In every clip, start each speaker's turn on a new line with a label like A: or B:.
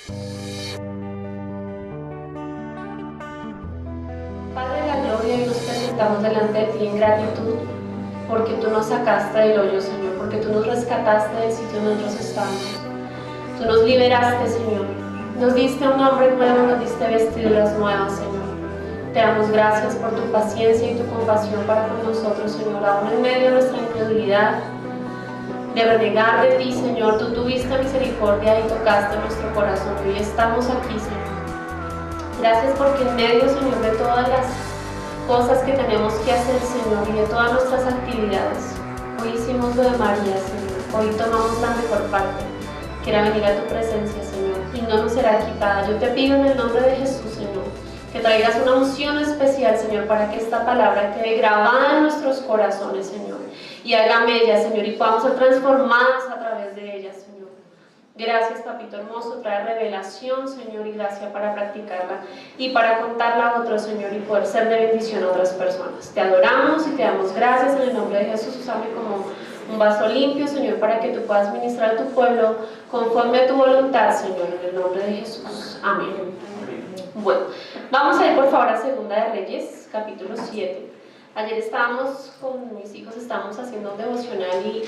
A: Padre de la gloria, y nos presentamos delante de ti en gratitud, porque tú nos sacaste del hoyo, Señor, porque tú nos rescataste del sitio donde nosotros estábamos. Tú nos liberaste, Señor. Nos diste un nombre nuevo, nos diste vestiduras nuevas, Señor. Te damos gracias por tu paciencia y tu compasión para con nosotros, Señor, aún en medio de nuestra incredulidad, de renegar de ti, Señor. Tú tuviste misericordia y tocaste nuestro corazón, y hoy estamos aquí, Señor. Gracias porque en medio, Señor, de todas las cosas que tenemos que hacer, Señor, y de todas nuestras actividades, hoy hicimos lo de María, Señor. Hoy tomamos la mejor parte, que era venir a tu presencia, Señor, y no nos será quitada. Yo te pido en el nombre de Jesús, Señor, que traigas una unción especial, Señor, para que esta palabra quede grabada en nuestros corazones, Señor, y haga mella, Señor, y podamos ser transformadas a través de ella, Señor. Gracias, Papito hermoso, trae revelación, Señor, y gracia para practicarla y para contarla a otros, Señor, y poder ser de bendición a otras personas. Te adoramos y te damos gracias en el nombre de Jesús. Úsame como un vaso limpio, Señor, para que tú puedas ministrar a tu pueblo conforme a tu voluntad, Señor, en el nombre de Jesús. Amén. Bueno, vamos a ir por favor a Segunda de Reyes, capítulo 7. Ayer estábamos con mis hijos, estábamos haciendo un devocional y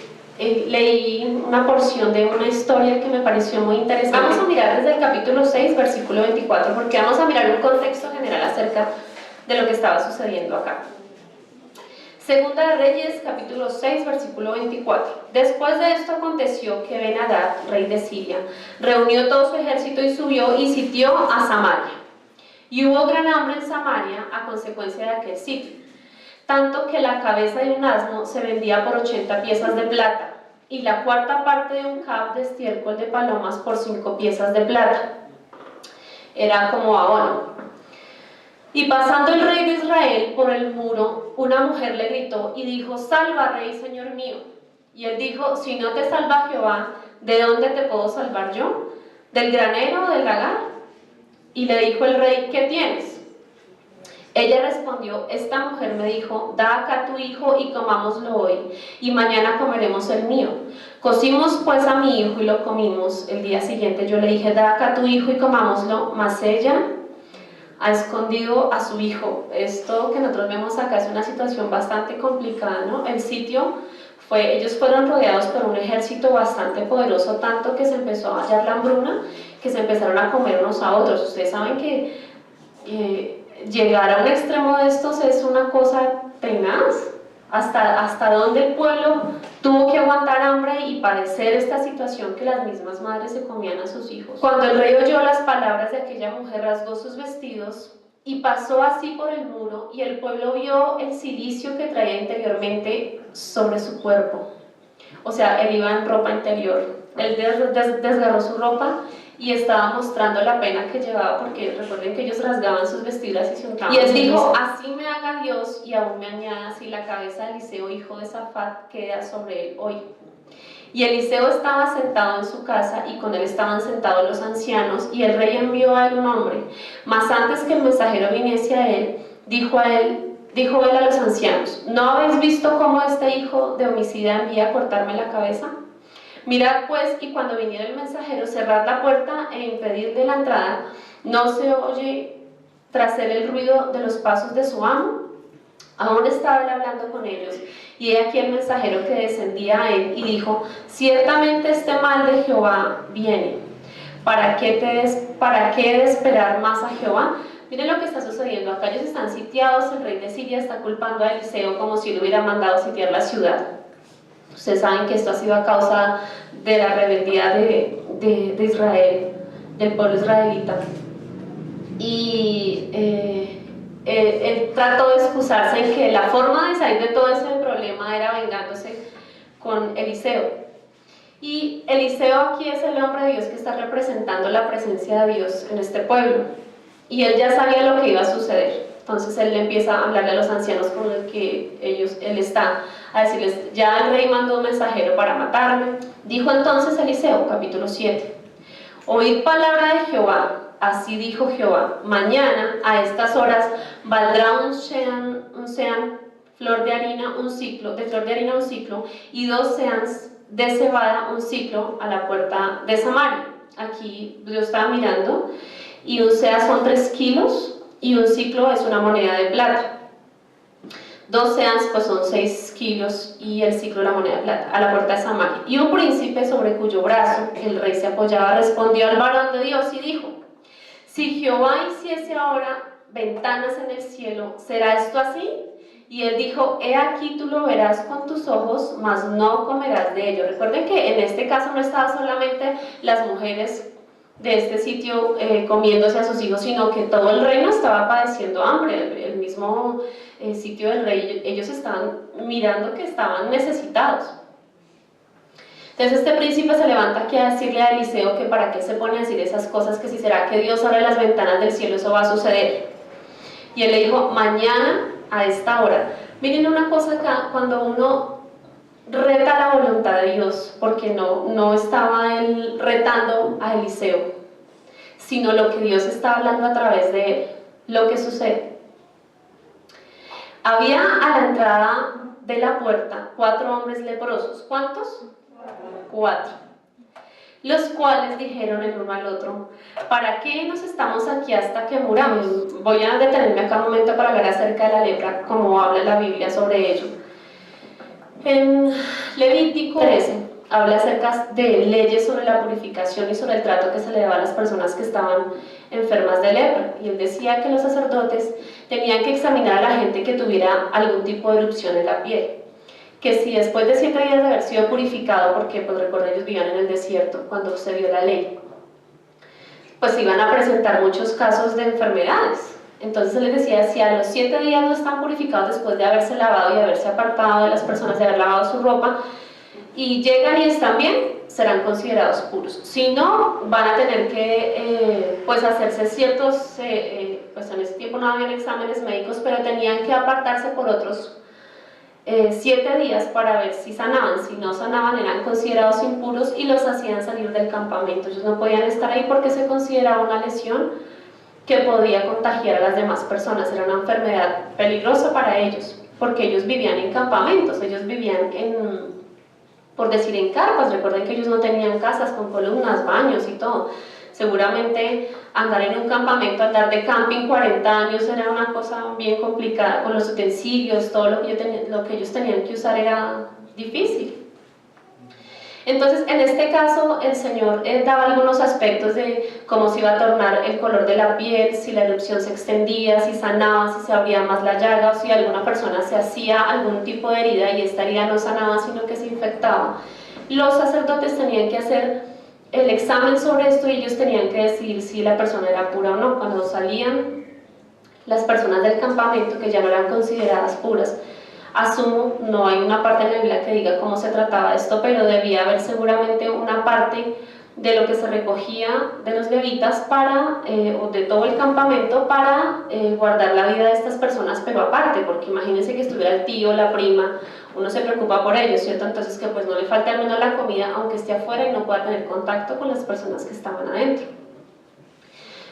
A: leí una porción de una historia que me pareció muy interesante. Vamos a mirar desde el capítulo 6, versículo 24, porque vamos a mirar un contexto general acerca de lo que estaba sucediendo acá. Segunda de Reyes, capítulo 6, versículo 24. Después de esto aconteció que Ben-Hadad, rey de Siria, reunió todo su ejército y subió y sitió a Samaria. Y hubo gran hambre en Samaria a consecuencia de aquel sitio, tanto que la cabeza de un asno se vendía por 80 piezas de plata, y la cuarta parte de un cab de estiércol de palomas por 5 piezas de plata. Era como abono. Y pasando el rey de Israel por el muro, una mujer le gritó y dijo: «Salva, rey, señor mío». Y él dijo: «Si no te salva Jehová, ¿de dónde te puedo salvar yo? ¿Del granero o del lagar?». Y le dijo el rey: «¿Qué tienes?». Ella respondió: «Esta mujer me dijo: da acá tu hijo y comámoslo hoy, y mañana comeremos el mío». Cocimos pues a mi hijo y lo comimos. El día siguiente yo le dije: da acá tu hijo y comámoslo, mas ella ha escondido a su hijo. Esto que nosotros vemos acá es una situación bastante complicada, ¿no? El sitio ellos fueron rodeados por un ejército bastante poderoso, tanto que se empezó a hallar la hambruna, que se empezaron a comer unos a otros. Ustedes saben que llegar a un extremo de estos es una cosa tenaz. Hasta dónde el pueblo tuvo que aguantar hambre y padecer esta situación, que las mismas madres se comían a sus hijos. Cuando el rey oyó las palabras de aquella mujer, rasgó sus vestidos y pasó así por el muro, y el pueblo vio el cilicio que traía interiormente sobre su cuerpo. O sea, él iba en ropa interior. Él desgarró su ropa y estaba mostrando la pena que llevaba, porque recuerden que ellos rasgaban sus vestiduras y se untaban. Y él dijo: «Así me haga Dios y aún me añada, si la cabeza de Eliseo, hijo de Safat, queda sobre él hoy». Y Eliseo estaba sentado en su casa, y con él estaban sentados los ancianos, y el rey envió a él un hombre. Mas antes que el mensajero viniese a él, dijo él a los ancianos: «¿No habéis visto cómo este hijo de homicida envía a cortarme la cabeza? Mirad pues, y cuando viniera el mensajero, cerrad la puerta e impedidle la entrada. No se oye tras él el ruido de los pasos de su amo». Aún estaba él hablando con ellos, y he aquí el mensajero que descendía a él, y dijo: «Ciertamente este mal de Jehová viene. ¿Para qué he de esperar más a Jehová?». Miren lo que está sucediendo acá. Ellos están sitiados. El rey de Siria está culpando a Eliseo como si él hubiera mandado sitiar la ciudad. Ustedes saben que esto ha sido a causa de la rebeldía de Israel, del pueblo israelita. Y él trató de excusarse en que la forma de salir de todo ese problema era vengándose con Eliseo. Y Eliseo aquí es el hombre de Dios que está representando la presencia de Dios en este pueblo. Y él ya sabía lo que iba a suceder. Entonces él empieza a hablarle a los ancianos con los que él está, a decirles: «Ya el rey mandó un mensajero para matarme». Dijo entonces Eliseo, capítulo 7: «Oíd palabra de Jehová. Así dijo Jehová: mañana a estas horas valdrá un sean flor de harina un ciclo, y 2 seans de cebada un ciclo a la puerta de Samaria». aquí yo estaba mirando, y un sea son 3 kilos, y un ciclo es una moneda de plata. 2 seans pues son 6 kilos y el ciclo la moneda de plata, a la puerta de Samaria. Y un príncipe sobre cuyo brazo el rey se apoyaba respondió al varón de Dios y dijo: si Jehová hiciese ahora ventanas en el cielo, ¿será esto así? Y él dijo: he aquí tú lo verás con tus ojos, mas no comerás de ello. Recuerden que en este caso no estaban solamente las mujeres de este sitio comiéndose a sus hijos, sino que todo el reino estaba padeciendo hambre. El mismo sitio del rey, ellos estaban mirando que estaban necesitados. Entonces este príncipe se levanta aquí a decirle a Eliseo que para qué se pone a decir esas cosas, que si será que Dios abre las ventanas del cielo, eso va a suceder. Y él le dijo: mañana a esta hora. Miren una cosa acá, cuando uno reta la voluntad de Dios, porque no estaba él retando a Eliseo, sino lo que Dios está hablando a través de él, lo que sucede. Había a la entrada de la puerta 4 hombres leprosos. ¿Cuántos? 4. Los cuales dijeron el uno al otro: ¿para qué nos estamos aquí hasta que muramos? Voy a detenerme acá un momento para hablar acerca de la lepra, como habla la Biblia sobre ello. En Levítico 13 habla acerca de leyes sobre la purificación y sobre el trato que se le daba a las personas que estaban enfermas de lepra, y él decía que los sacerdotes tenían que examinar a la gente que tuviera algún tipo de erupción en la piel, que si después de 7 días de haber sido purificado, porque pues recuerden, ellos vivían en el desierto cuando se dio la ley, pues iban a presentar muchos casos de enfermedades. Entonces él les decía: si a los 7 días no están purificados después de haberse lavado y haberse apartado de las personas, de haber lavado su ropa, y llegan y están bien, serán considerados puros. Si no, van a tener que pues hacerse ciertos, pues en ese tiempo no habían exámenes médicos, pero tenían que apartarse por otros 7 días para ver si sanaban. Si no sanaban, eran considerados impuros y los hacían salir del campamento. Ellos no podían estar ahí porque se consideraba una lesión que podía contagiar a las demás personas. Era una enfermedad peligrosa para ellos, porque ellos vivían en campamentos, ellos vivían por decir, en carpas. Recuerden que ellos no tenían casas con columnas, baños y todo. Seguramente andar en un campamento, andar de camping 40 años era una cosa bien complicada, con los utensilios, todo lo que ellos tenían que usar era difícil. Entonces, en este caso, el Señor daba algunos aspectos de cómo se iba a tornar el color de la piel, si la erupción se extendía, si sanaba, si se abría más la llaga, o si alguna persona se hacía algún tipo de herida y esta herida no sanaba, sino que se infectaba. Los sacerdotes tenían que hacer el examen sobre esto y ellos tenían que decidir si la persona era pura o no. Cuando salían las personas del campamento, que ya no eran consideradas puras, asumo, no hay una parte en la Biblia que diga cómo se trataba esto, pero debía haber seguramente una parte de lo que se recogía de los levitas para, o de todo el campamento, para guardar la vida de estas personas, pero aparte, porque imagínense que estuviera el tío, la prima, uno se preocupa por ellos, ¿cierto? Entonces que pues no le falte al menos la comida, aunque esté afuera y no pueda tener contacto con las personas que estaban adentro.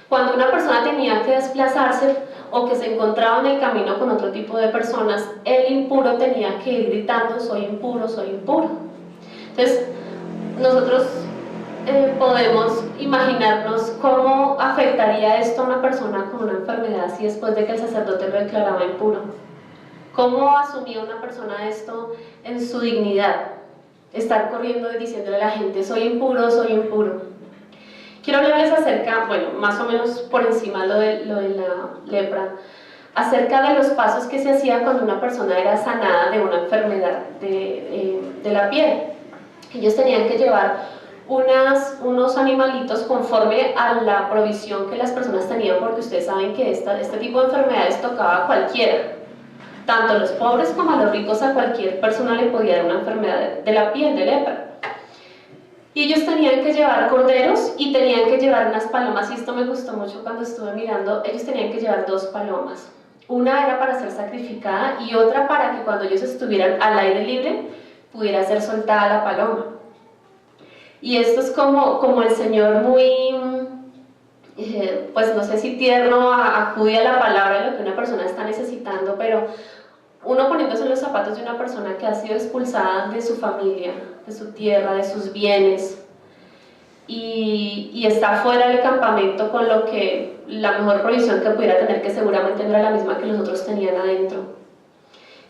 A: Cuando una persona tenía que desplazarse o que se encontraba en el camino con otro tipo de personas, el impuro tenía que ir gritando: soy impuro, soy impuro. Entonces, nosotros podemos imaginarnos cómo afectaría esto a una persona con una enfermedad si después de que el sacerdote lo declaraba impuro. ¿Cómo asumía una persona esto en su dignidad? Estar corriendo y diciéndole a la gente: soy impuro, soy impuro. Quiero hablarles acerca, bueno, más o menos por encima lo de la lepra, acerca de los pasos que se hacía cuando una persona era sanada de una enfermedad de la piel. Ellos tenían que llevar unos animalitos conforme a la provisión que las personas tenían, porque ustedes saben que este tipo de enfermedades tocaba a cualquiera, tanto a los pobres como a los ricos. A cualquier persona le podía dar una enfermedad de la piel, de lepra. Y ellos tenían que llevar corderos y tenían que llevar unas palomas, y esto me gustó mucho cuando estuve mirando. Ellos tenían que llevar 2 palomas. Una era para ser sacrificada y otra para que cuando ellos estuvieran al aire libre pudiera ser soltada la paloma. Y esto es como el Señor muy, pues no sé si tierno, acude a la palabra de lo que una persona está necesitando, pero uno poniéndose en los zapatos de una persona que ha sido expulsada de su familia, de su tierra, de sus bienes, y está fuera del campamento con lo que la mejor provisión que pudiera tener, que seguramente no era la misma que los otros tenían adentro,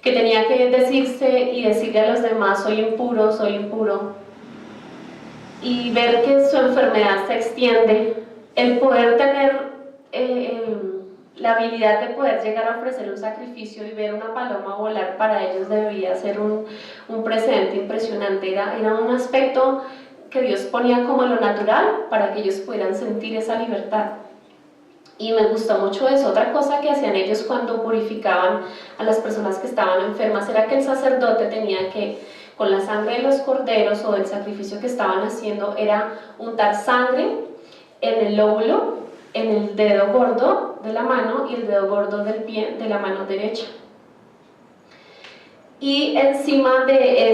A: que tenía que decirse y decirle a los demás soy impuro, y ver que su enfermedad se extiende, el poder tener la habilidad de poder llegar a ofrecer un sacrificio y ver una paloma volar para ellos debía ser un precedente impresionante, era un aspecto que Dios ponía como lo natural para que ellos pudieran sentir esa libertad. Y me gustó mucho eso. Otra cosa que hacían ellos cuando purificaban a las personas que estaban enfermas era que el sacerdote tenía que, con la sangre de los corderos o del sacrificio que estaban haciendo, era untar sangre en el lóbulo, en el dedo gordo de la mano y el dedo gordo del pie de la mano derecha. Y encima de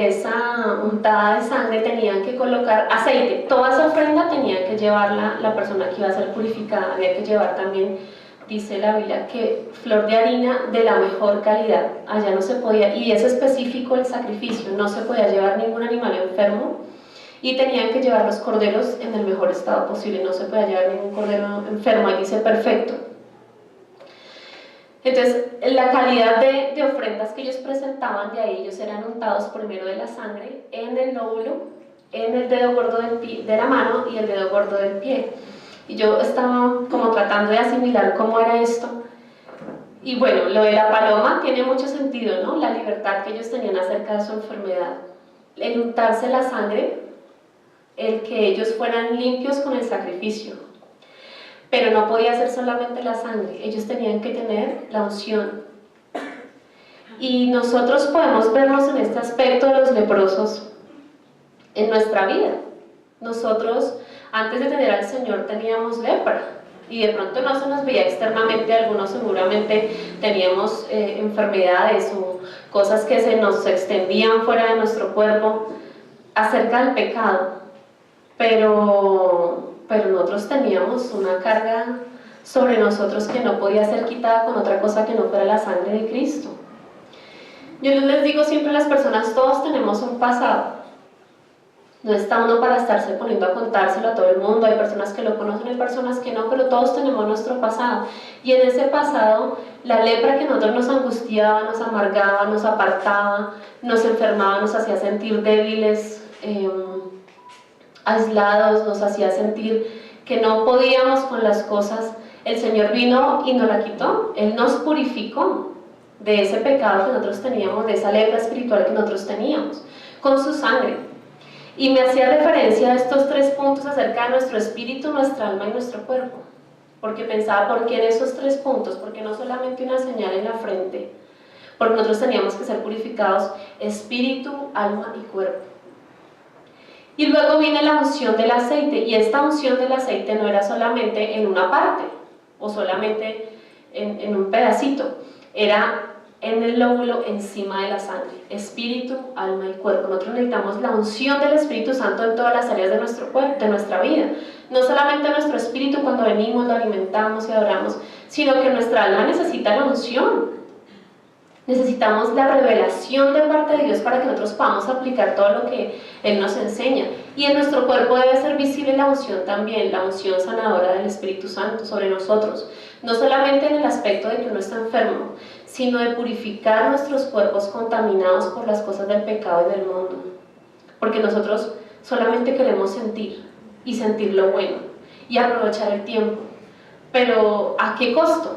A: esa untada de sangre tenían que colocar aceite. Toda esa ofrenda tenía que llevarla la persona que iba a ser purificada. Había que llevar también, dice la Biblia, que flor de harina de la mejor calidad. Allá no se podía, y es específico el sacrificio, no se podía llevar ningún animal enfermo, y tenían que llevar los corderos en el mejor estado posible, no se podía llevar ningún cordero enfermo, ahí dice perfecto. Entonces, la calidad de ofrendas que ellos presentaban, de ahí ellos eran untados primero de la sangre en el lóbulo, en el dedo gordo de la mano y el dedo gordo del pie. Y yo estaba como tratando de asimilar cómo era esto. Y bueno, lo de la paloma tiene mucho sentido, ¿no? La libertad que ellos tenían acerca de su enfermedad. El untarse la sangre, el que ellos fueran limpios con el sacrificio. Pero no podía ser solamente la sangre, ellos tenían que tener la unción. Y nosotros podemos vernos en este aspecto de los leprosos en nuestra vida. Nosotros, antes de tener al Señor, teníamos lepra, y de pronto no se nos veía externamente, algunos seguramente teníamos enfermedades o cosas que se nos extendían fuera de nuestro cuerpo acerca del pecado, pero nosotros teníamos una carga sobre nosotros que no podía ser quitada con otra cosa que no fuera la sangre de Cristo. Yo les digo siempre a las personas, todos tenemos un pasado. No está uno para estarse poniendo a contárselo a todo el mundo, hay personas que lo conocen, hay personas que no, pero todos tenemos nuestro pasado. Y en ese pasado, la lepra que a nosotros nos angustiaba, nos amargaba, nos apartaba, nos enfermaba, nos hacía sentir débiles, aislados, nos hacía sentir que no podíamos con las cosas. El Señor vino y nos la quitó. Él nos purificó de ese pecado que nosotros teníamos, de esa lepra espiritual que nosotros teníamos, con su sangre. Y me hacía referencia a estos 3 puntos acerca de nuestro espíritu, nuestra alma y nuestro cuerpo, porque pensaba, ¿por qué en esos 3 puntos? Porque no solamente una señal en la frente, porque nosotros teníamos que ser purificados espíritu, alma y cuerpo. Y luego viene la unción del aceite, y esta unción del aceite no era solamente en una parte, o solamente en un pedacito, era en el lóbulo encima de la sangre, espíritu, alma y cuerpo. Nosotros necesitamos la unción del Espíritu Santo en todas las áreas de nuestro cuerpo, de nuestra vida. No solamente nuestro espíritu cuando venimos, lo alimentamos y adoramos, sino que nuestra alma necesita la unción. Necesitamos la revelación de parte de Dios para que nosotros podamos aplicar todo lo que Él nos enseña. Y en nuestro cuerpo debe ser visible la unción también, la unción sanadora del Espíritu Santo sobre nosotros. No solamente en el aspecto de que uno está enfermo, sino de purificar nuestros cuerpos contaminados por las cosas del pecado y del mundo. Porque nosotros solamente queremos sentir, y sentir lo bueno, y aprovechar el tiempo. Pero ¿a qué costo?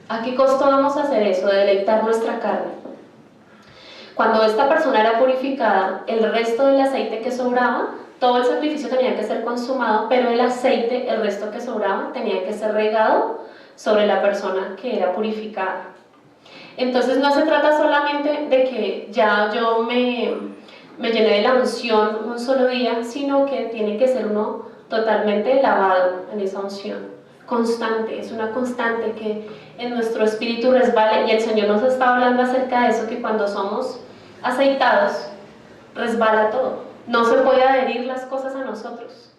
A: ¿A qué costo vamos a hacer eso, de deleitar nuestra carne? Cuando esta persona era purificada, el resto del aceite que sobraba, todo el sacrificio tenía que ser consumado, pero el aceite, el resto que sobraba, tenía que ser regado sobre la persona que era purificada. Entonces no se trata solamente de que ya yo me llené de la unción un solo día, sino que tiene que ser uno totalmente lavado en esa unción. Constante, es una constante que en nuestro espíritu resbale, y el Señor nos está hablando acerca de eso, que cuando somos aceitados resbala todo, no se puede adherir las cosas a nosotros,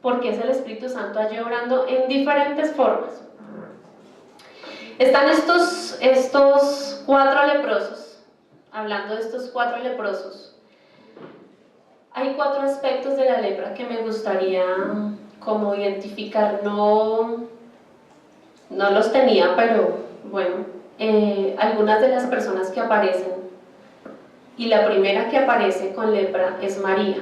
A: porque es el Espíritu Santo allí obrando en diferentes formas. Están estos 4 leprosos, hablando de estos 4 leprosos. Hay 4 aspectos de la lepra que me gustaría como identificar. No los tenía, pero bueno, algunas de las personas que aparecen, y la primera que aparece con lepra es María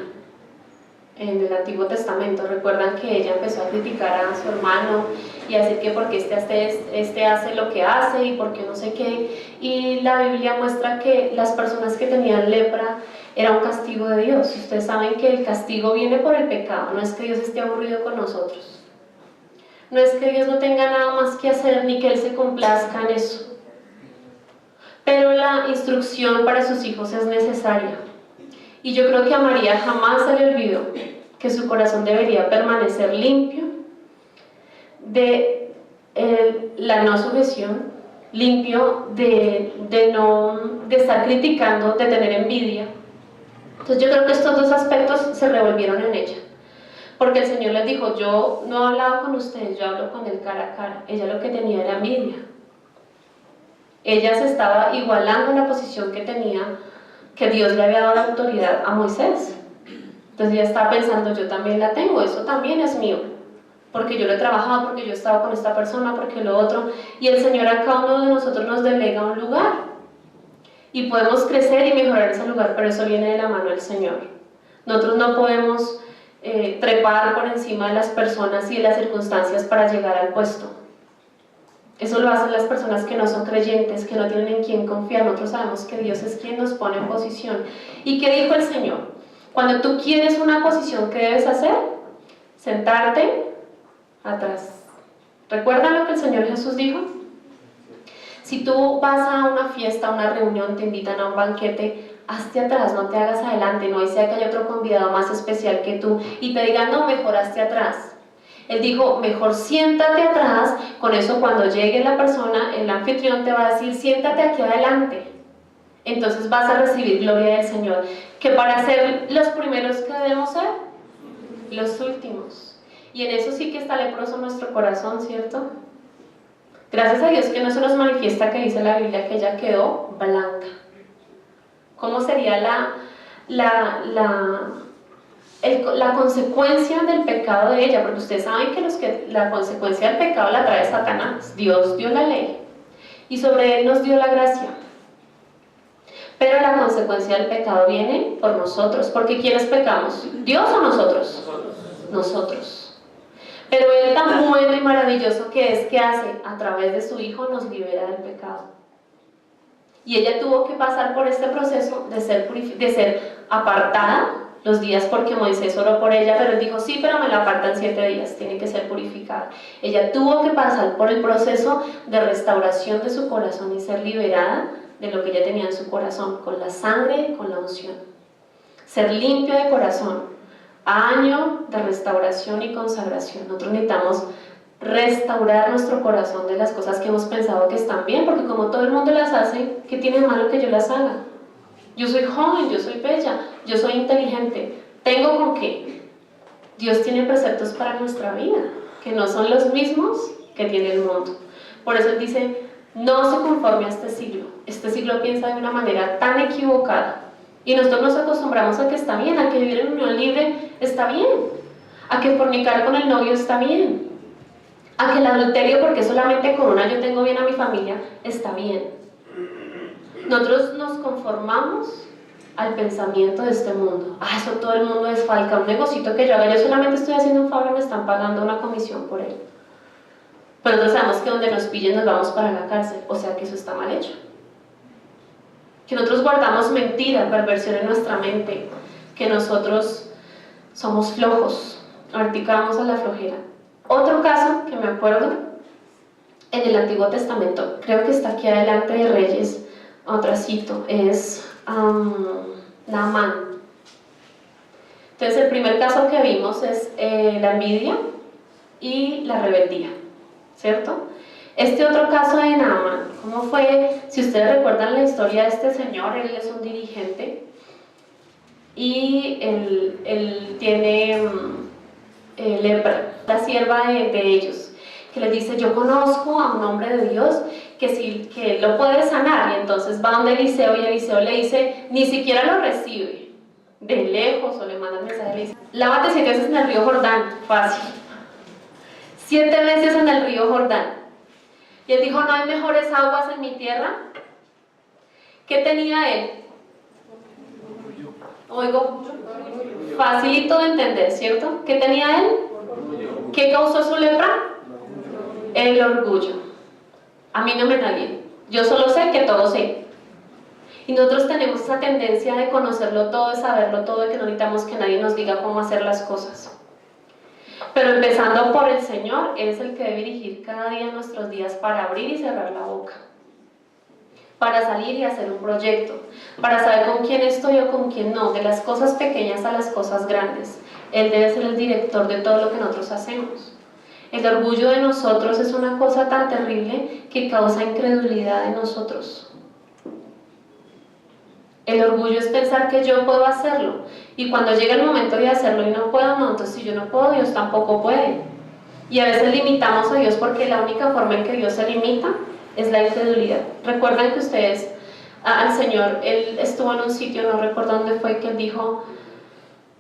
A: en el Antiguo Testamento. Recuerdan que ella empezó a criticar a su hermano y a decir que porque este hace lo que hace y porque no sé qué, y la Biblia muestra que las personas que tenían lepra era un castigo de Dios. Ustedes saben que el castigo viene por el pecado, no es que Dios esté aburrido con nosotros, no es que Dios no tenga nada más que hacer ni que Él se complazca en eso, pero la instrucción para sus hijos es necesaria. Y yo creo que a María jamás se le olvidó que su corazón debería permanecer limpio de la no sujeción, limpio de estar criticando, de tener envidia. Entonces yo creo que estos 2 aspectos se revolvieron en ella, porque el Señor les dijo: yo no he hablado con ustedes, yo hablo con Él cara a cara. Ella lo que tenía era envidia. Ella se estaba igualando en la posición que tenía, que Dios le había dado la autoridad a Moisés. Entonces ella estaba pensando: yo también la tengo, eso también es mío, porque yo lo he trabajado, porque yo he estado con esta persona, porque lo otro. Y el Señor a cada uno de nosotros nos delega un lugar, y podemos crecer y mejorar ese lugar, pero eso viene de la mano del Señor. Nosotros no podemos trepar por encima de las personas y de las circunstancias para llegar al puesto. Eso lo hacen las personas que no son creyentes, que no tienen en quién confiar. Nosotros sabemos que Dios es quien nos pone en posición. ¿Y qué dijo el Señor? Cuando tú quieres una posición, ¿qué debes hacer? Sentarte atrás. ¿Recuerdan lo que el Señor Jesús dijo? Si tú vas a una fiesta, a una reunión, te invitan a un banquete, hazte atrás, no te hagas adelante, no sea que haya otro convidado más especial que tú y te digan: no, mejor hazte atrás. Él dijo: mejor siéntate atrás. Con eso, cuando llegue la persona, el anfitrión te va a decir: siéntate aquí adelante. Entonces vas a recibir gloria del Señor. Que para ser los primeros, que debemos ser los últimos. Y en eso sí que está leproso nuestro corazón, ¿cierto? Gracias a Dios que no se nos manifiesta, que dice la Biblia que ella quedó blanca. ¿Cómo sería la consecuencia del pecado de ella? Porque ustedes saben que la consecuencia del pecado la trae Satanás. Dios dio la ley y sobre Él nos dio la gracia, pero la consecuencia del pecado viene por nosotros. Porque ¿quiénes pecamos? ¿Dios o nosotros? Nosotros. Pero Él, tan bueno y maravilloso que es, que hace a través de su Hijo, nos libera del pecado. Y ella tuvo que pasar por este proceso de ser apartada los días, porque Moisés oró por ella, pero él dijo: sí, pero me la apartan 7 días, tiene que ser purificada. Ella tuvo que pasar por el proceso de restauración de su corazón y ser liberada de lo que ella tenía en su corazón, con la sangre, con la unción. Ser limpio de corazón, año de restauración y consagración. Nosotros necesitamos restaurar nuestro corazón de las cosas que hemos pensado que están bien, porque como todo el mundo las hace, ¿qué tiene de malo que yo las haga? Yo soy joven, yo soy bella, yo soy inteligente, tengo con qué. Dios tiene preceptos para nuestra vida, que no son los mismos que tiene el mundo. Por eso Él dice: no se conforme a este siglo piensa de una manera tan equivocada, y nosotros nos acostumbramos a que está bien, a que vivir en unión libre está bien, a que fornicar con el novio está bien, a que el adulterio, porque solamente con una yo tengo bien a mi familia, está bien. Nosotros nos conformamos al pensamiento de este mundo. Eso todo el mundo desfalca, un negocito que yo haga, yo solamente estoy haciendo un favor y me están pagando una comisión por él. Pero nosotros sabemos que donde nos pillen nos vamos para la cárcel, o sea que eso está mal hecho. Que nosotros guardamos mentira, perversión en nuestra mente, que nosotros somos flojos, ahorita vamos a la flojera. Otro caso que me acuerdo en el Antiguo Testamento, creo que está aquí adelante de Reyes, otracito, es Naamán. Entonces el primer caso que vimos es la envidia y la rebeldía, ¿cierto? Este otro caso de Naamán, ¿cómo fue? Si ustedes recuerdan la historia de este señor, él es un dirigente y él tiene lepra, la sierva de ellos, que les dice: yo conozco a un hombre de Dios que lo puede sanar. Y entonces va donde Eliseo, y Eliseo le dice: ni siquiera lo recibe, de lejos, o le mandan mensaje y le dicen, lávate 7 veces en el río Jordán, fácil. 7 veces en el río Jordán. Y él dijo, no hay mejores aguas en mi tierra. ¿Qué tenía él? Oigo, facilito de entender, ¿cierto? ¿Qué tenía él? ¿Qué causó su lepra? El orgullo. A mí no me nadie. Yo solo sé que todo sé. Y nosotros tenemos esa tendencia de conocerlo todo, de saberlo todo, de que no necesitamos que nadie nos diga cómo hacer las cosas. Pero empezando por el Señor, Él es el que debe dirigir cada día nuestros días para abrir y cerrar la boca, para salir y hacer un proyecto, para saber con quién estoy o con quién no, de las cosas pequeñas a las cosas grandes. Él debe ser el director de todo lo que nosotros hacemos. El orgullo de nosotros es una cosa tan terrible que causa incredulidad en nosotros. El orgullo es pensar que yo puedo hacerlo, y cuando llega el momento de hacerlo y no puedo, no, entonces si yo no puedo, Dios tampoco puede. Y a veces limitamos a Dios porque la única forma en que Dios se limita es la incredulidad. Recuerden que ustedes, al Señor, Él estuvo en un sitio, no recuerdo dónde fue, que Él dijo,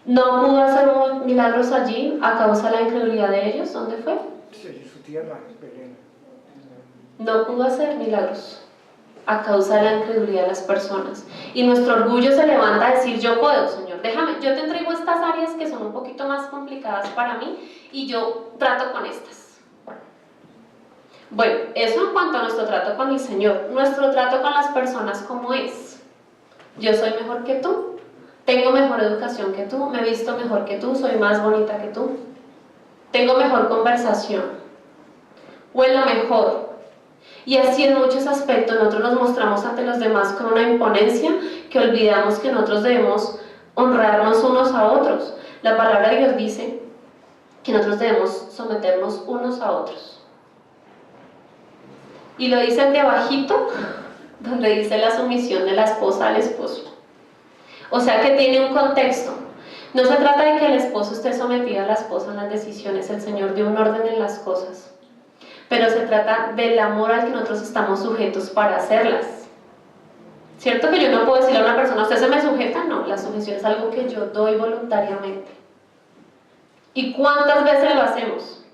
A: no pudo hacer milagros allí a causa de la incredulidad de ellos. ¿Dónde fue?
B: Sí, su tierra, Belén.
A: No pudo hacer milagros a causa de la incredulidad de las personas. Y nuestro orgullo se levanta a decir, yo puedo, Señor, déjame, yo te entrego estas áreas que son un poquito más complicadas para mí y yo trato con estas. Bueno, eso en cuanto a nuestro trato con el Señor. Nuestro trato con las personas, ¿cómo es? Yo soy mejor que tú, tengo mejor educación que tú, me he visto mejor que tú, soy más bonita que tú, tengo mejor conversación, huelo mejor. Y así en muchos aspectos nosotros nos mostramos ante los demás con una imponencia que olvidamos que nosotros debemos honrarnos unos a otros. La palabra de Dios dice que nosotros debemos someternos unos a otros. Y lo dice de abajito, donde dice la sumisión de la esposa al esposo. O sea que tiene un contexto. No se trata de que el esposo esté sometido a la esposa en las decisiones, el Señor dio un orden en las cosas. Pero se trata del amor al que nosotros estamos sujetos para hacerlas. ¿Cierto que yo no puedo decirle a una persona, ¿usted se me sujeta? No, la sujeción es algo que yo doy voluntariamente. ¿Y cuántas veces lo hacemos?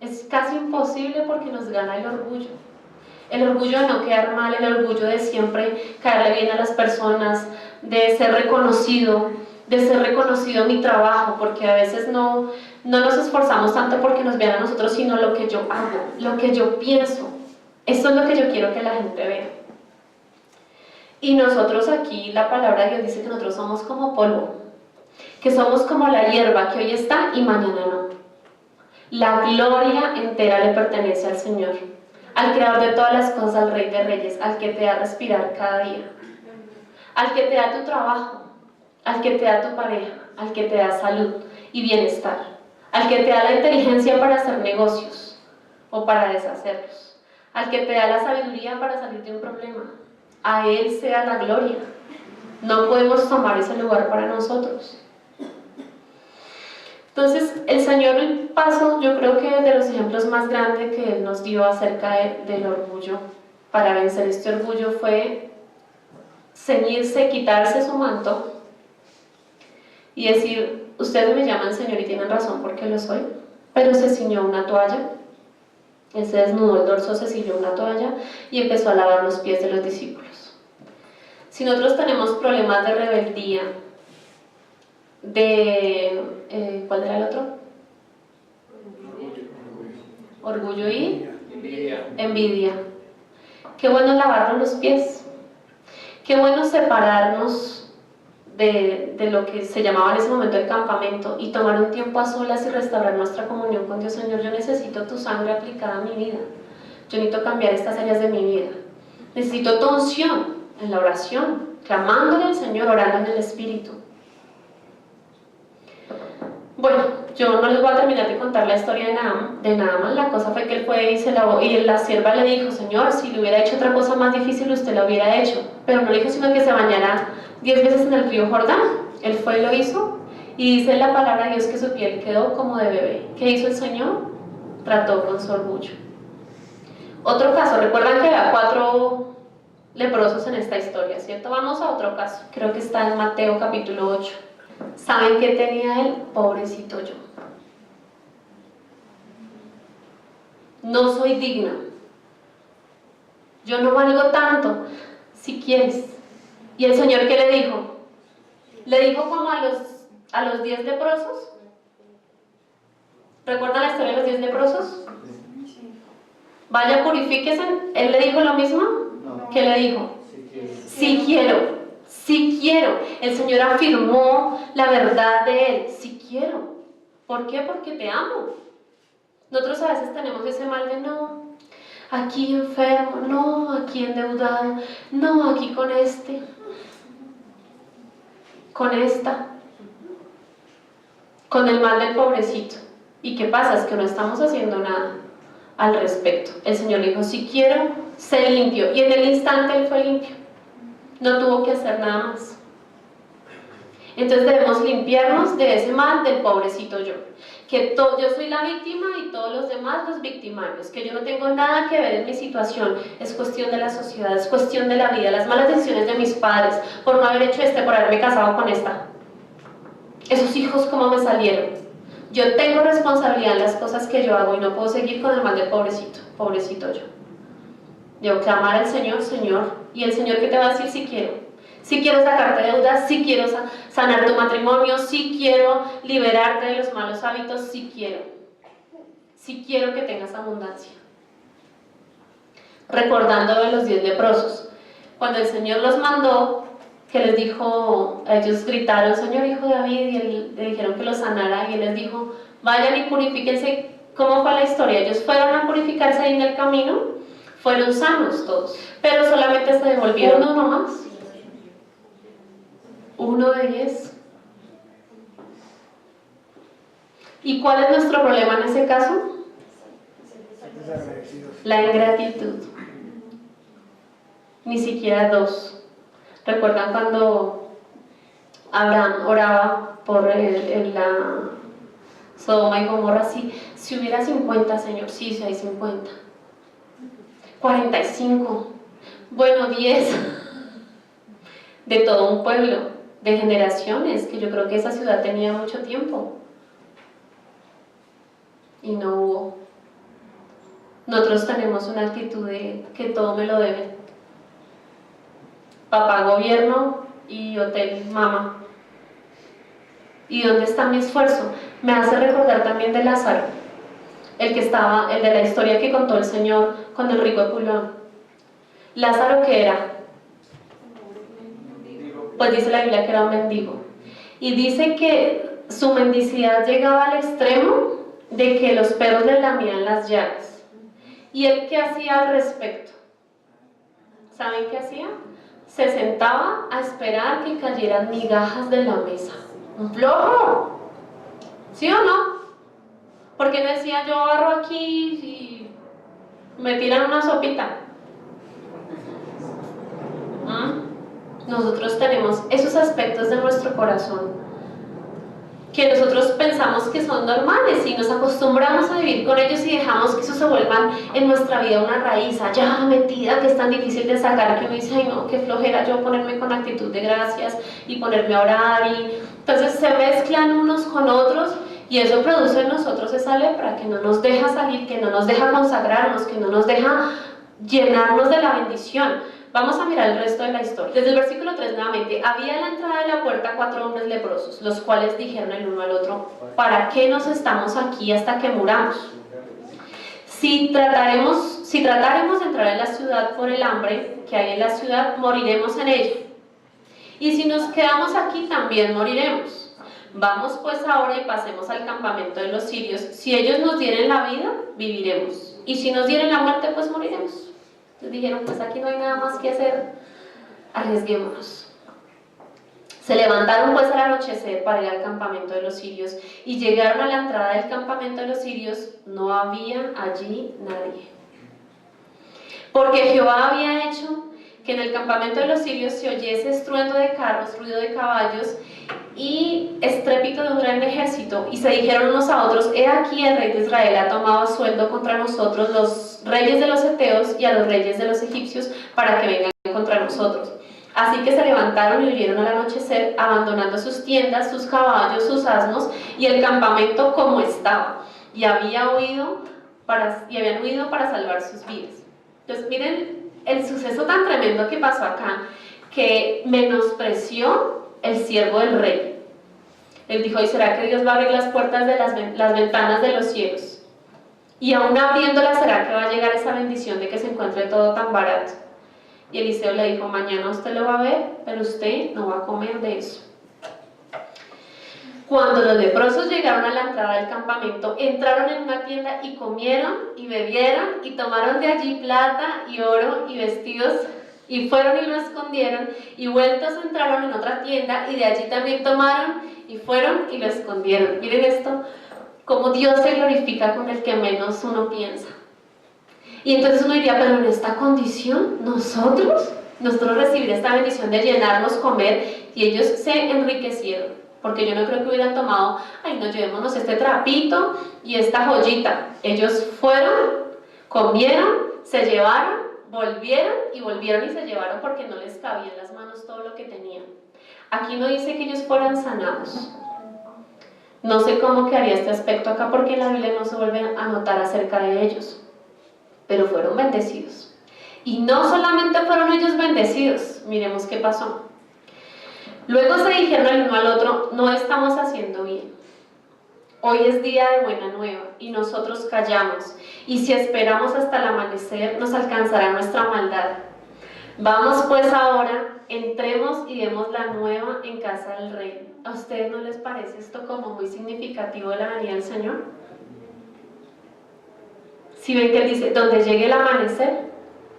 A: Es casi imposible porque nos gana el orgullo. El orgullo de no quedar mal, el orgullo de siempre caerle bien a las personas, de ser reconocido mi trabajo, porque a veces no nos esforzamos tanto porque nos vean a nosotros, sino lo que yo hago, lo que yo pienso. Esto es lo que yo quiero que la gente vea. Y nosotros aquí, la palabra de Dios dice que nosotros somos como polvo, que somos como la hierba que hoy está y mañana no. La gloria entera le pertenece al Señor, al creador de todas las cosas, al Rey de Reyes, al que te da respirar cada día, al que te da tu trabajo, al que te da tu pareja, al que te da salud y bienestar, al que te da la inteligencia para hacer negocios o para deshacerlos, al que te da la sabiduría para salir de un problema. A Él sea la gloria. No podemos tomar ese lugar para nosotros. Entonces, el Señor, el paso, yo creo que de los ejemplos más grandes que Él nos dio acerca del orgullo, para vencer este orgullo, fue ceñirse, quitarse su manto y decir, ustedes me llaman Señor y tienen razón porque lo soy, pero se ciñó una toalla, Él se desnudó el dorso, se ciñó una toalla y empezó a lavar los pies de los discípulos. Si nosotros tenemos problemas de rebeldía, ¿cuál era el otro? Orgullo y envidia. Qué bueno lavarnos los pies. Qué bueno separarnos de lo que se llamaba en ese momento el campamento y tomar un tiempo a solas y restaurar nuestra comunión con Dios. Señor, yo necesito tu sangre aplicada a mi vida. Yo necesito cambiar estas áreas de mi vida. Necesito tu unción en la oración, clamándole al Señor, orando en el Espíritu. Bueno, yo no les voy a terminar de contar la historia de Naaman. La cosa fue que él fue y se lavó, y la sierva le dijo, Señor, si le hubiera hecho otra cosa más difícil, usted lo hubiera hecho. Pero no le dijo sino que se bañara 10 veces en el río Jordán. Él fue y lo hizo, y dice la palabra de Dios que su piel quedó como de bebé. ¿Qué hizo el Señor? Trató con su orgullo. Otro caso, recuerdan que había leprosos en esta historia, ¿cierto? Vamos a otro caso, creo que está en Mateo capítulo 8. ¿Saben qué tenía él? Pobrecito yo. No soy digna. Yo no valgo tanto, si quieres. ¿Y el Señor qué le dijo? Le dijo como a los 10 leprosos. ¿Recuerdan la historia de los 10 leprosos? Vaya, purifíquese. ¿Él le dijo lo mismo?
B: No.
A: ¿Qué le dijo? Sí quiero, sí quiero. El Señor afirmó la verdad de él. Sí quiero. ¿Por qué? Porque te amo. Nosotros a veces tenemos ese mal de no, aquí enfermo, no, aquí endeudado, no, aquí con este, con esta, con el mal del pobrecito. ¿Y qué pasa? Es que no estamos haciendo nada al respecto. El Señor dijo, si quiero, sé limpio. Y en el instante él fue limpio. No tuvo que hacer nada más. Entonces debemos limpiarnos de ese mal del pobrecito yo. Que yo soy la víctima y todos los demás los victimarios. Que yo no tengo nada que ver en mi situación. Es cuestión de la sociedad, es cuestión de la vida. Las malas decisiones de mis padres por no haber hecho por haberme casado con esta. Esos hijos, ¿cómo me salieron? Yo tengo responsabilidad en las cosas que yo hago y no puedo seguir con el mal del pobrecito. Pobrecito yo. Debo clamar al Señor, Señor. ¿Y el Señor qué te va a decir? Si quiero? Si quiero sacarte de deudas, si quiero sanar tu matrimonio, si quiero liberarte de los malos hábitos, si quiero que tengas abundancia. Recordando de los 10 leprosos, cuando el Señor los mandó, que les dijo, ellos gritaron, Señor, hijo de David, y le dijeron que los sanara, y él les dijo, vayan y purifíquense. ¿Cómo fue la historia? Ellos fueron a purificarse ahí en el camino, fueron sanos todos, pero solamente se devolvieron uno más. Uno de 10. ¿Y cuál es nuestro problema en ese caso? La ingratitud. Ni siquiera 2. ¿Recuerdan cuando Abraham oraba por la Sodoma y Gomorra? Si hubiera 50, Señor, sí hay 50. 45. Bueno, 10. De todo un pueblo, de generaciones, que yo creo que esa ciudad tenía mucho tiempo. Y no hubo. Nosotros tenemos una actitud de que todo me lo deben. Papá gobierno y hotel mamá. ¿Y dónde está mi esfuerzo? Me hace recordar también de Lázaro, el de la historia que contó el Señor con el rico Epulón. ¿Lázaro qué era? Pues dice la Biblia que era un mendigo. Y dice que su mendicidad llegaba al extremo de que los perros le lamían las llagas. ¿Y él qué hacía al respecto? ¿Saben qué hacía? Se sentaba a esperar que cayeran migajas de la mesa. ¡Un flojo! ¿Sí o no? Porque no decía yo agarro aquí y me tiran una sopita. Nosotros tenemos esos aspectos de nuestro corazón que nosotros pensamos que son normales y nos acostumbramos a vivir con ellos y dejamos que eso se vuelva en nuestra vida una raíz allá metida que es tan difícil de sacar que uno dice, ay no, qué flojera yo ponerme con actitud de gracias y ponerme a orar. Y entonces se mezclan unos con otros y eso produce en nosotros esa lepra que no nos deja salir, que no nos deja consagrarnos, que no nos deja llenarnos de la bendición. Vamos a mirar el resto de la historia. Desde el versículo 3 nuevamente, había a la entrada de la puerta 4 hombres leprosos, los cuales dijeron el uno al otro, ¿para qué nos estamos aquí hasta que muramos? Si tratáremos de entrar en la ciudad por el hambre que hay en la ciudad, moriremos en ella. Y si nos quedamos aquí, también moriremos. Vamos pues ahora y pasemos al campamento de los sirios. Si ellos nos dieren la vida, viviremos. Y si nos dieren la muerte, pues moriremos. Les dijeron, pues aquí no hay nada más que hacer, arriesguémonos. Se levantaron pues al anochecer para ir al campamento de los sirios y llegaron a la entrada del campamento de los sirios, no había allí nadie. Porque Jehová había hecho que en el campamento de los sirios se oyese estruendo de carros, ruido de caballos y estrépito de un gran ejército, y se dijeron unos a otros, he aquí el rey de Israel ha tomado a sueldo contra nosotros los reyes de los heteos y a los reyes de los egipcios para que vengan contra nosotros. Así que se levantaron y huyeron al anochecer, abandonando sus tiendas, sus caballos, sus asnos y el campamento como estaba, y habían huido para salvar sus vidas. Entonces miren el suceso tan tremendo que pasó acá, que menospreció el siervo del rey. Él dijo: ¿y será que Dios va a abrir las puertas de las ventanas de los cielos? Y aún abriéndolas, ¿será que va a llegar esa bendición de que se encuentre todo tan barato? Y Eliseo le dijo: mañana usted lo va a ver, pero usted no va a comer de eso. Cuando los leprosos llegaron a la entrada del campamento, entraron en una tienda y comieron y bebieron y tomaron de allí plata y oro y vestidos, y fueron y lo escondieron, y vueltos entraron en otra tienda y de allí también tomaron y fueron y lo escondieron. Miren esto, como Dios se glorifica con el que menos uno piensa. Y entonces uno diría: pero en esta condición, nosotros recibir esta bendición de llenarnos, comer, y ellos se enriquecieron. Porque yo no creo que hubieran tomado: ay, no, llevémonos este trapito y esta joyita. Ellos fueron, comieron, se llevaron, volvieron y se llevaron, porque no les cabía en las manos todo lo que tenían. Aquí no dice que ellos fueran sanados. No sé cómo quedaría este aspecto acá, porque en la Biblia no se vuelve a notar acerca de ellos. Pero fueron bendecidos. Y no solamente fueron ellos bendecidos, miremos qué pasó. Luego se dijeron el uno al otro: no estamos haciendo bien. Hoy es día de buena nueva y nosotros callamos, y si esperamos hasta el amanecer nos alcanzará nuestra maldad. Vamos pues ahora, entremos y demos la nueva en casa del rey. ¿A ustedes no les parece esto como muy significativo de la venida del Señor? Si ven que él dice: donde llegue el amanecer,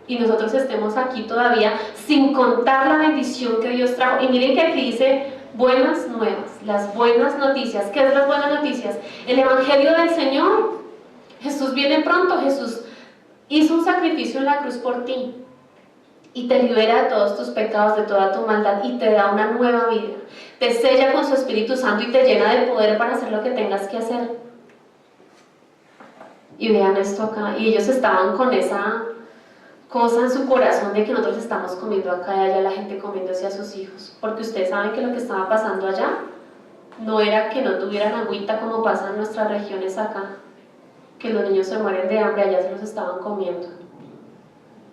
A: y nosotros estemos aquí todavía sin contar la bendición que Dios trajo. Y miren que aquí dice buenas nuevas, las buenas noticias. ¿Qué es las buenas noticias? El evangelio del Señor. Jesús viene pronto. Jesús hizo un sacrificio en la cruz por ti y te libera de todos tus pecados, de toda tu maldad, y te da una nueva vida. Te sella con su Espíritu Santo y te llena de poder para hacer lo que tengas que hacer. Y vean esto acá, y ellos estaban con esa cosa en su corazón de que nosotros estamos comiendo acá y allá, la gente comiéndose a sus hijos, porque ustedes saben que lo que estaba pasando allá no era que no tuvieran agüita como pasa en nuestras regiones acá, que los niños se mueren de hambre, allá se los estaban comiendo.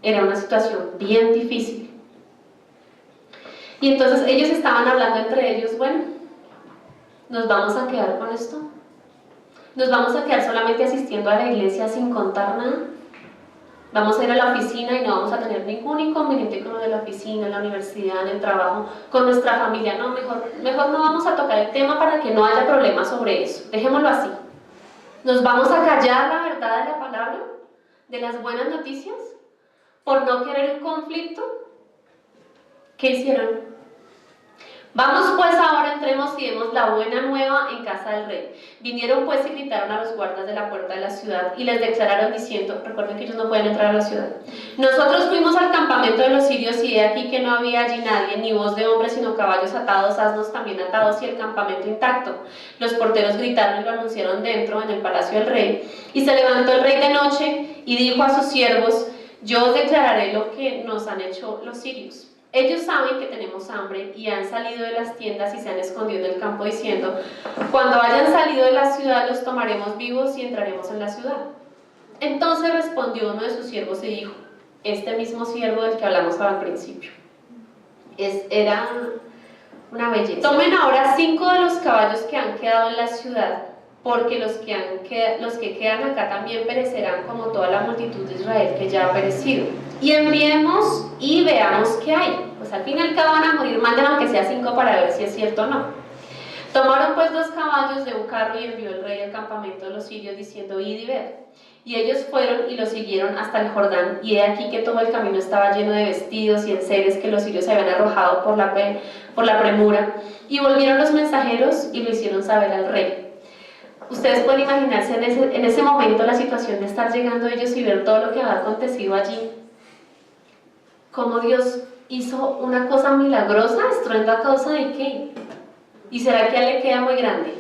A: Era una situación bien difícil. Y entonces ellos estaban hablando entre ellos: bueno, ¿nos vamos a quedar con esto? ¿Nos vamos a quedar solamente asistiendo a la iglesia sin contar nada? Vamos a ir a la oficina y no vamos a tener ningún inconveniente con lo de la oficina, en la universidad, en el trabajo, con nuestra familia. No, mejor no vamos a tocar el tema para que no haya problemas sobre eso. Dejémoslo así. ¿Nos vamos a callar la verdad de la palabra, de las buenas noticias, por no querer un conflicto? ¿Qué hicieron? Vamos pues ahora, entremos y demos la buena nueva en casa del rey. Vinieron pues y gritaron a los guardas de la puerta de la ciudad y les declararon diciendo: recuerden que ellos no pueden entrar a la ciudad. Nosotros fuimos al campamento de los sirios y he aquí que no había allí nadie, ni voz de hombre, sino caballos atados, asnos también atados y el campamento intacto. Los porteros gritaron y lo anunciaron dentro, en el palacio del rey. Y se levantó el rey de noche y dijo a sus siervos: yo os declararé lo que nos han hecho los sirios. Ellos saben que tenemos hambre y han salido de las tiendas y se han escondido en el campo diciendo: cuando hayan salido de la ciudad los tomaremos vivos y entraremos en la ciudad. Entonces respondió uno de sus siervos y dijo, este mismo siervo del que hablamos al principio, era una belleza: tomen ahora 5 de los caballos que han quedado en la ciudad, porque los que quedan acá también perecerán como toda la multitud de Israel que ya ha perecido. Y enviemos y veamos qué hay. Pues al fin y al cabo van a morir, manden aunque sea 5 para ver si es cierto o no. Tomaron pues 2 caballos de un carro y envió el rey al campamento de los sirios diciendo: id y ved. Y ellos fueron y lo siguieron hasta el Jordán, y he aquí que todo el camino estaba lleno de vestidos y enseres que los sirios se habían arrojado por la premura. Y volvieron los mensajeros y lo hicieron saber al rey. Ustedes pueden imaginarse en ese momento la situación de estar llegando ellos y ver todo lo que había acontecido allí. Cómo Dios hizo una cosa milagrosa, estruendo a causa de qué. ¿Y será que a él le queda muy grande?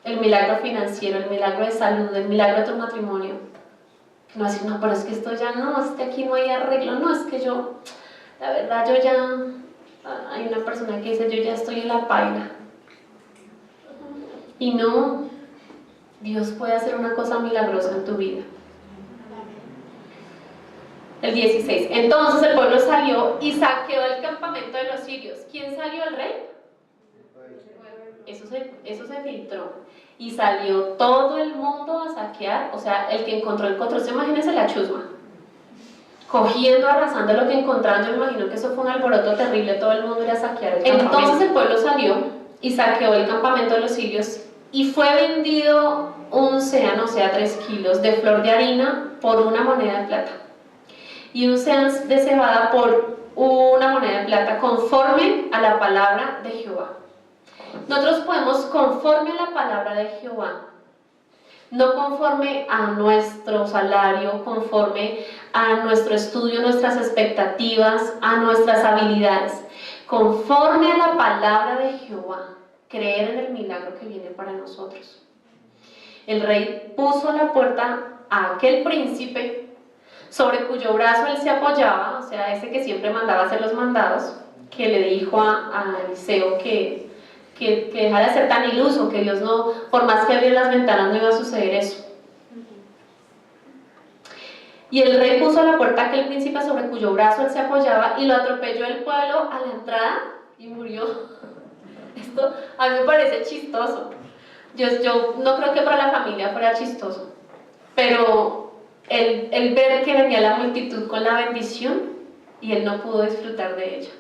A: El milagro financiero, el milagro de salud, el milagro de tu matrimonio. No decir, no, pero es que esto ya no, es que aquí no hay arreglo, no, es que yo la verdad hay una persona que dice, yo ya estoy en la paila. Y no, Dios puede hacer una cosa milagrosa en tu vida. El 16. Entonces el pueblo salió y saqueó el campamento de los sirios. ¿Quién salió? ¿El rey? Eso se filtró. Y salió todo el mundo a saquear. O sea, el que encontró. Imagínense la chusma. Cogiendo, arrasando lo que encontraron. Yo me imagino que eso fue un alboroto terrible. Todo el mundo iba a saquear el campamento. Entonces el pueblo salió y saqueó el campamento de los sirios. Y fue vendido un sean, o sea, 3 kilos de flor de harina por una moneda de plata. Y un sean de cebada por una moneda de plata, conforme a la palabra de Jehová. Nosotros podemos conforme a la palabra de Jehová, no conforme a nuestro salario, conforme a nuestro estudio, nuestras expectativas, a nuestras habilidades, conforme a la palabra de Jehová, creer en el milagro que viene para nosotros. El rey puso a la puerta a aquel príncipe sobre cuyo brazo él se apoyaba, o sea, ese que siempre mandaba hacer los mandados, que le dijo a Eliseo que dejara de ser tan iluso, que Dios no, por más que abriera las ventanas, no iba a suceder eso. Y el rey puso a la puerta a aquel príncipe sobre cuyo brazo él se apoyaba y lo atropelló el pueblo a la entrada y murió. Esto a mí me parece chistoso. Yo no creo que para la familia fuera chistoso, pero el ver que venía la multitud con la bendición y él no pudo disfrutar de ella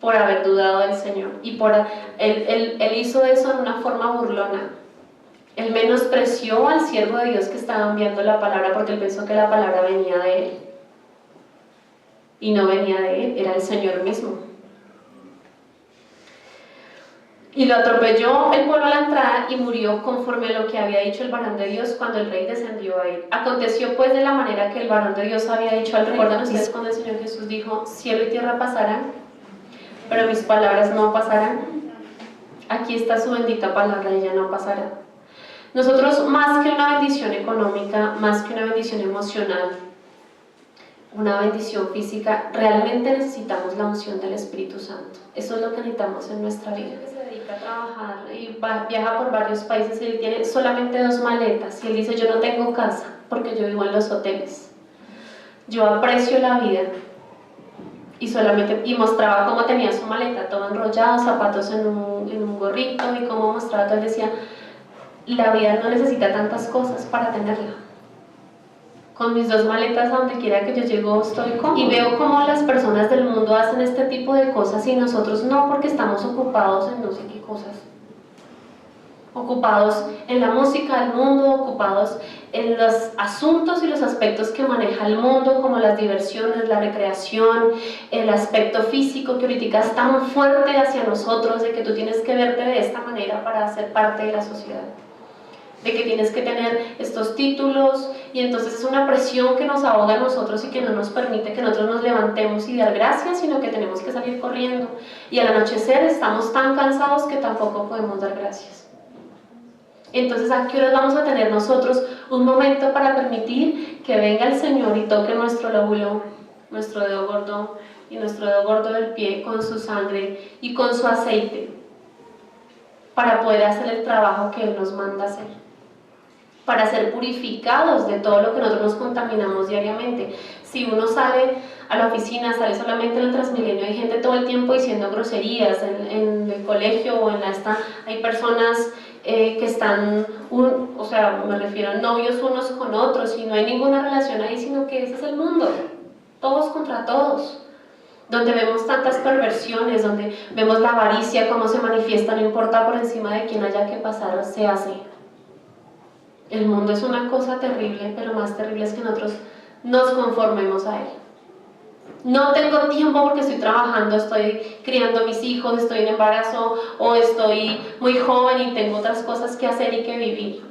A: por haber dudado del Señor, y él hizo eso en una forma burlona. Él menospreció al siervo de Dios que estaba enviando la palabra porque él pensó que la palabra venía de él, y no venía de él, era el Señor mismo. Y lo atropelló el pueblo a la entrada y murió conforme a lo que había dicho el varón de Dios cuando el rey descendió a él. Aconteció pues de la manera que el varón de Dios había dicho al rey. ¿Recuerdan ustedes cuando el Señor Jesús dijo, cielo y tierra pasarán, pero mis palabras no pasarán? Aquí está su bendita palabra, ella no pasará. Nosotros, más que una bendición económica, más que una bendición emocional, una bendición física, realmente necesitamos la unción del Espíritu Santo. Eso es lo que necesitamos en nuestra vida. Que se dedica a trabajar y viaja por varios países y él tiene solamente 2 maletas y él dice, yo no tengo casa porque yo vivo en los hoteles. Yo aprecio la vida. Y mostraba cómo tenía su maleta todo enrollado, zapatos en un gorrito, y cómo mostraba todo. Él decía, la vida no necesita tantas cosas para tenerla. Con mis 2 maletas a donde quiera que yo llego estoy cómodo. Y veo cómo las personas del mundo hacen este tipo de cosas y nosotros no, porque estamos ocupados en no sé qué cosas. Ocupados en la música del mundo, ocupados en los asuntos y los aspectos que maneja el mundo, como las diversiones, la recreación, el aspecto físico que ahorita es tan fuerte hacia nosotros, de que tú tienes que verte de esta manera para ser parte de la sociedad, de que tienes que tener estos títulos, y entonces es una presión que nos ahoga a nosotros y que no nos permite que nosotros nos levantemos y dar gracias, sino que tenemos que salir corriendo, y al anochecer estamos tan cansados que tampoco podemos dar gracias. Entonces, ¿a qué horas vamos a tener nosotros un momento para permitir que venga el Señor y toque nuestro lóbulo, nuestro dedo gordo y nuestro dedo gordo del pie con su sangre y con su aceite, para poder hacer el trabajo que Él nos manda hacer, para ser purificados de todo lo que nosotros nos contaminamos diariamente? Si uno sale a la oficina, sale solamente en el Transmilenio, hay gente todo el tiempo diciendo groserías, en el colegio o hay personas que están, me refiero a novios unos con otros, y no hay ninguna relación ahí, sino que ese es el mundo, todos contra todos, donde vemos tantas perversiones, donde vemos la avaricia, cómo se manifiesta, no importa por encima de quién haya que pasar, se hace. El mundo es una cosa terrible, pero más terrible es que nosotros nos conformemos a él. No tengo tiempo porque estoy trabajando, estoy criando a mis hijos, estoy en embarazo, o estoy muy joven y tengo otras cosas que hacer y que vivir.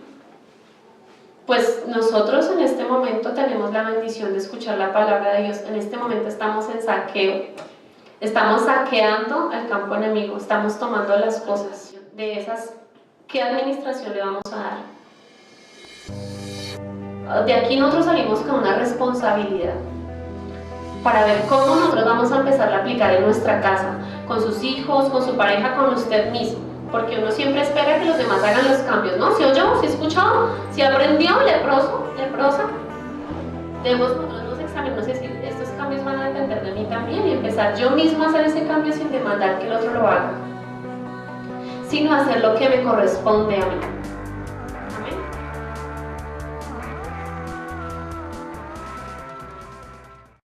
A: Pues nosotros en este momento tenemos la bendición de escuchar la palabra de Dios. En este momento estamos en saqueo, estamos saqueando al campo enemigo, estamos tomando las cosas de esas. ¿Qué administración le vamos a dar? De aquí nosotros salimos con una responsabilidad. para ver cómo nosotros vamos a empezar a aplicar en nuestra casa, con sus hijos, con su pareja, con usted mismo. Porque uno siempre espera que los demás hagan los cambios, ¿no? ¿Sí oyó? ¿Sí escuchó? ¿Sí aprendió? ¿Leprosa? Debemos nosotros examinarnos y decir, estos cambios van a depender de mí también y empezar yo mismo a hacer ese cambio sin demandar que el otro lo haga, sino hacer lo que me corresponde a mí.